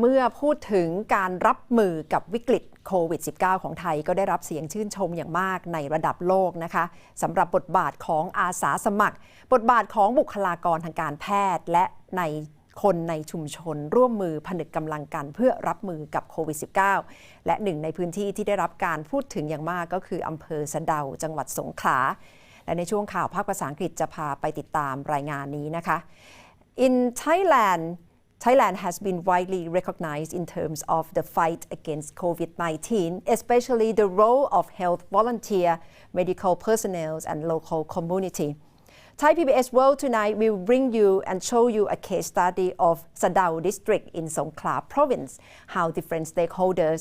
เมื่อพูดถึงการรับมือกับวิกฤตโควิด -19 ของไทยก็ได้รับเสียงชื่นชมอย่างมากในระดับโลกนะคะสำหรับบทบาทของอาสาสมัครบทบาทของบุคลากรทางการแพทย์และในคนในชุมชนร่วมมือผนึกกำลังกันเพื่อรับมือกับโควิด -19 และหนึ่งในพื้นที่ที่ได้รับการพูดถึงอย่างมากก็คืออำเภอสะเดาจังหวัดสงขลาและในช่วงข่าวภาคภาษาอังกฤษจะพาไปติดตามรายงานนี้นะคะ In Thailand has been widely recognized in terms of the fight against COVID-19, especially the role of health volunteer, medical personnel, and local community. Thai PBS World tonight will bring you and show you a case study of Sa Dao district in Songkhla province, how different stakeholders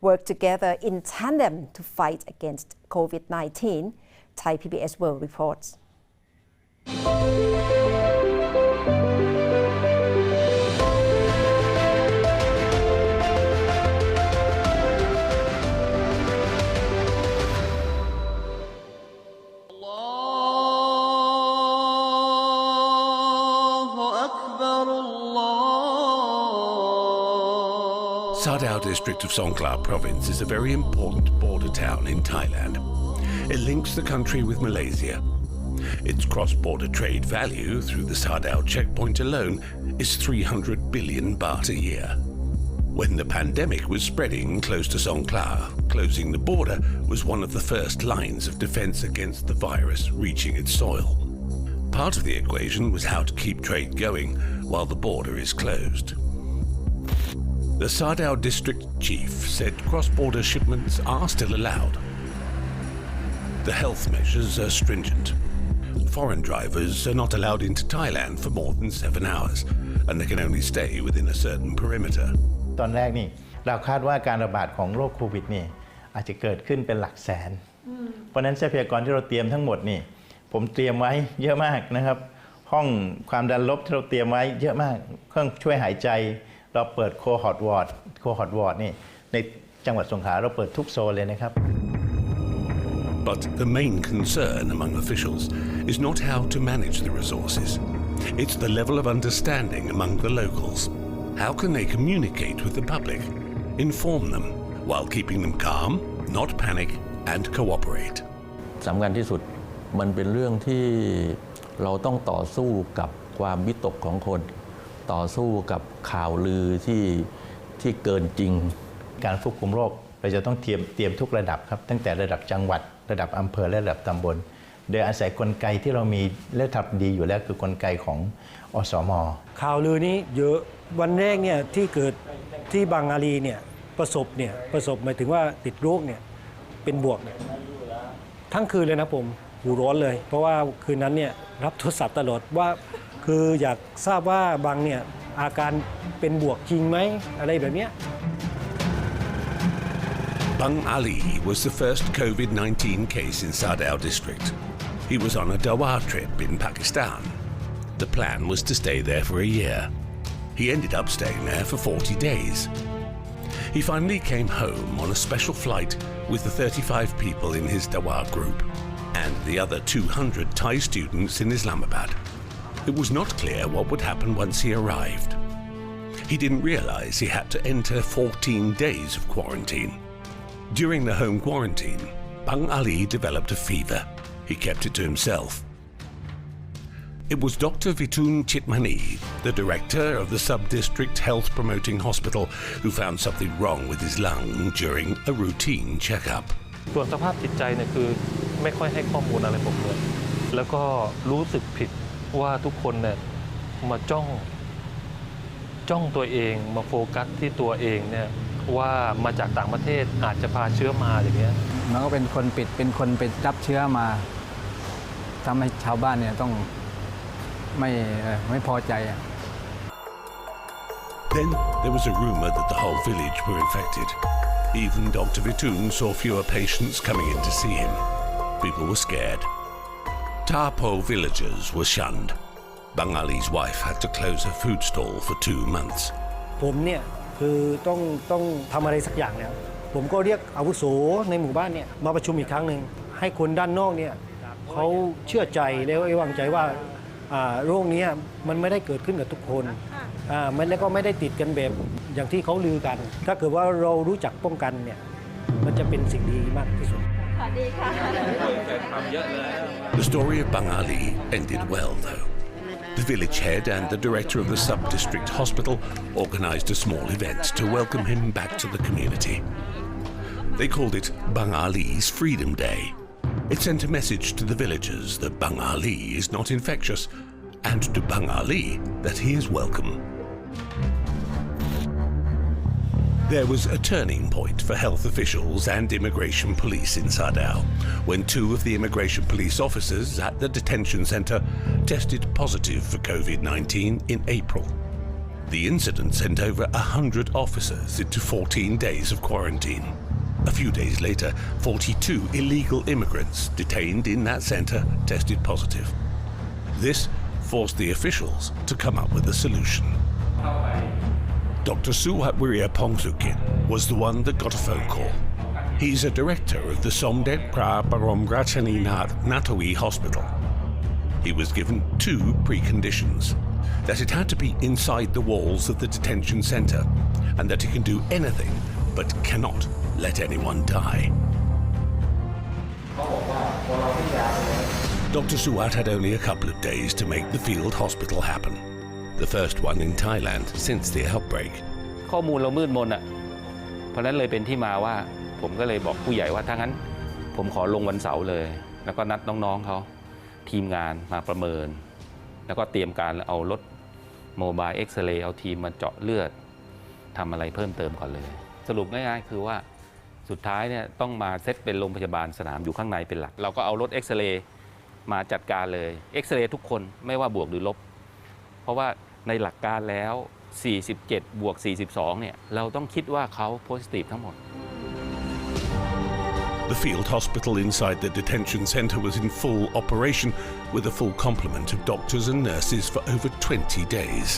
work together in tandem to fight against COVID-19. Thai PBS World reports. Sa Dao district of Songkhla province is a very important border town in Thailand. It links the country with Malaysia. Its cross-border trade value through the Sa Dao checkpoint alone is 300 billion baht a year. When the pandemic was spreading close to Songkhla, closing the border was one of the first lines of defense against the virus reaching its soil. Part of the equation was how to keep trade going while the border is closed. The Sa Dao district chief said cross-border shipments are still allowed. The health measures are stringent. Foreign drivers are not allowed into Thailand for more than 7 hours, and they can only stay within a certain perimeter. ตอนแรกนี่เราคาดว่าการระบาดของโรคโควิดนี่อาจจะเกิดขึ้นเป็นหลักแสน เพราะนั้นทรัพยากรที่เราเตรียมทั้งหมดนี่ผมเตรียมไว้เยอะมากนะครับห้องความดันลบที่เราเตรียมไว้เยอะมากเครื่องช่วยหายใจเราเปิดโคฮอตวอร์ดนี่ในจังหวัดสงขลาเราเปิดทุกโซนเลยนะครับ But the main concern among officials is not how to manage the resources. It's the level of understanding among the locals. How can they communicate with the public, inform them, while keeping them calm, not panic, and cooperate? สำคัญที่สุดมันเป็นเรื่องที่เราต้องต่อสู้กับความวิตกของคนต่อสู้กับข่าวลือที่เกินจริงการควบคุมโรคเราจะต้องเตรียมทุกระดับครับตั้งแต่ระดับจังหวัดระดับอำเภอและระดับตำบลโดยอาศัยกลไกที่เรามีและทำดีอยู่แล้วคือกลไกของอสม.ข่าวลือนี้เยอะวันแรกเนี่ยที่เกิดที่บางอาลีเนี่ยประสบหมายถึงว่าติดโรคเนี่ยเป็นบวกทั้งคืนเลยนะผมหูร้อนเลยเพราะว่าคืนนั้นเนี่ยรับโทรศัพท์ตลอดว่าคืออยากทราบว่าบางเนี่ยอาการเป็นบวกจริงไหมอะไรแบบนี้ Bang Ali was the first COVID-19 case in Sa Dao district. He was on a Dawa trip in Pakistan. The plan was to stay there for a year. He ended up staying there for 40 days. He finally came home on a special flight with the 35 people in his Dawa group and the other 200 Thai students in Islamabad. It was not clear what would happen once he arrived. He didn't realize he had to enter 14 days of quarantine. During the home quarantine, Bang Ali developed a fever. He kept it to himself. It was Dr. Vitun Chitmani, the director of the sub-district health promoting hospital, who found something wrong with his lung during a routine checkup. ส่วนสภาพจิตใจเนี่ยคือไม่ค่อยให้ข้อมูลอะไรผมเลยแล้วก็รู้สึกผิดว่าทุกคนเนี่ยมาจ้องตัวเองมาโฟกัสที่ตัวเองเนี่ยว่ามาจากต่างประเทศอาจจะพาเชื้อมาอย่างเงี้ยมันก็เป็นคนไปรับเชื้อมาทำให้ชาวบ้านเนี่ยต้องไม่พอใจ Then there was a rumor that the whole village were infected. Even Dr. Vitun saw fewer patients coming in to see him. People were scared. Tapo villagers were shunned. Bang Ali's wife had to close her food stall for 2 months. ผมเนี่ยคือต้องทำอะไรสักอย่างเนี่ยผมก็เรียกอาวุโสในหมู่บ้านเนี่ยมาประชุมอีกครั้งหนึ่งให้คนด้านนอกเนี่ยเขาเชื่อใจแล้วไว้วางใจว่าโรคนี้มันไม่ได้เกิดขึ้นกับทุกคนแล้วก็ไม่ได้ติดกันแบบ อย่างที่เขาลือกัน ถ้าเกิดว่าเรารู้จักป้องกันเนี่ยมันจะเป็นสิ่งดีมากที่สุด The story of Bang Ali ended well, though. The village head and the director of the sub-district hospital organised a small event to welcome him back to the community. They called it Bang Ali's Freedom Day. It sent a message to the villagers that Bang Ali is not infectious, and to Bang Ali that he is welcome. There was a turning point for health officials and immigration police in Sa Dao when 2 of the immigration police officers at the detention centre tested positive for COVID-19 in April. The incident sent over 100 officers into 14 days of quarantine. A few days later, 42 illegal immigrants detained in that centre tested positive. This forced the officials to come up with a solution. Dr. Suhatwiria Pongsukin was the one that got a phone call. He's a director of the Somdet Pra Baromgrachani Natawi Hospital. He was given 2 preconditions: that it had to be inside the walls of the detention centre, and that it can do anything but cannot let anyone die. Dr. Suat had only a couple of days to make the field hospital happen. The first one in Thailand since the outbreak. ข้อมูลเรามืดมนเพราะนั้นเลยเป็นที่มาว่าผมก็เลยบอกผู้ใหญ่ว่าถ้างั้นผมขอลงวันเสาร์เลยแล้วก็นัดน้องๆเขาทีมงานมาประเมินแล้วก็เตรียมการเอารถโมบายเอ็กซเรย์เอาทีมมาเจาะเลือดทำอะไรเพิ่มเติมก่อนเลยสรุปง่ายๆคือว่าสุดท้ายเนี่ยต้องมาเซตเป็นโรงพยาบาลสนามอยู่ข้างในเป็นหลักเราก็เอารถเอ็กซเรย์มาจัดการเลยเอ็กซเรย์ทุกคนไม่ว่าบวกหรือลบเพราะว่าในหลักการแล้ว47บวก42เนี่ยเราต้องคิดว่าเขาโพซิทีฟทั้งหมด The field hospital inside the detention centre was in full operation with a full complement of doctors and nurses for over 20 days.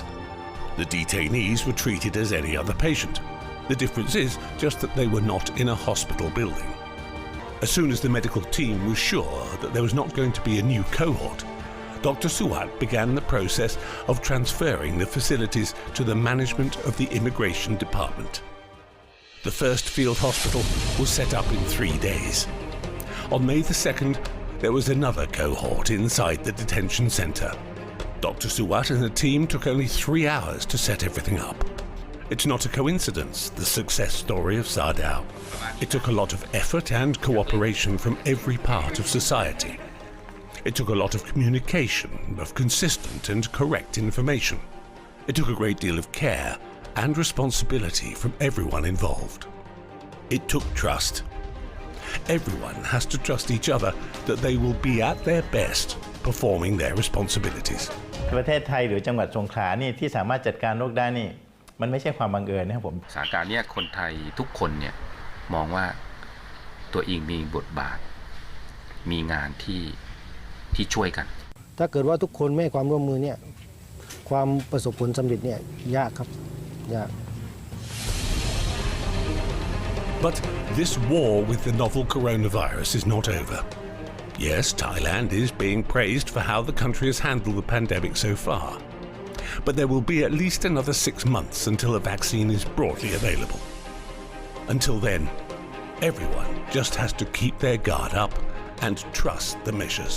The detainees were treated as any other patient. The difference is just that they were not in a hospital building. As soon as the medical team was sure that there was not going to be a new cohort, Dr. Suat began the process of transferring the facilities to the management of the immigration department. The first field hospital was set up in 3 days. On May the 2nd, there was another cohort inside the detention centre. Dr. Suat and the team took only 3 hours to set everything up. It's not a coincidence, the success story of Sa Dao. It took a lot of effort and cooperation from every part of society. It took a lot of communication, of consistent and correct information. It took a great deal of care and responsibility from everyone involved. It took trust. Everyone has to trust each other that they will be at their best performing their responsibilities. ประเทศไทยหรือจังหวัดสงขลานี่ที่สามารถจัดการโรคได้นี่มันไม่ใช่ความบังเอิญนะครับผม สถานการณ์นี้คนไทยทุกคนเนี่ยมองว่าตัวเองมีบทบาทมีงานที่ช่วยกันถ้าเกิดว่าทุกคนไม่ให้ความร่วมมือเนี่ยความประสบผลสำเร็จเนี่ยยากครับยาก But this war with the novel coronavirus is not over. Yes, Thailand is being praised for how the country has handled the pandemic so far. But there will be at least another 6 months until a vaccine is broadly available. Until then, everyone just has to keep their guard up and trust the measures.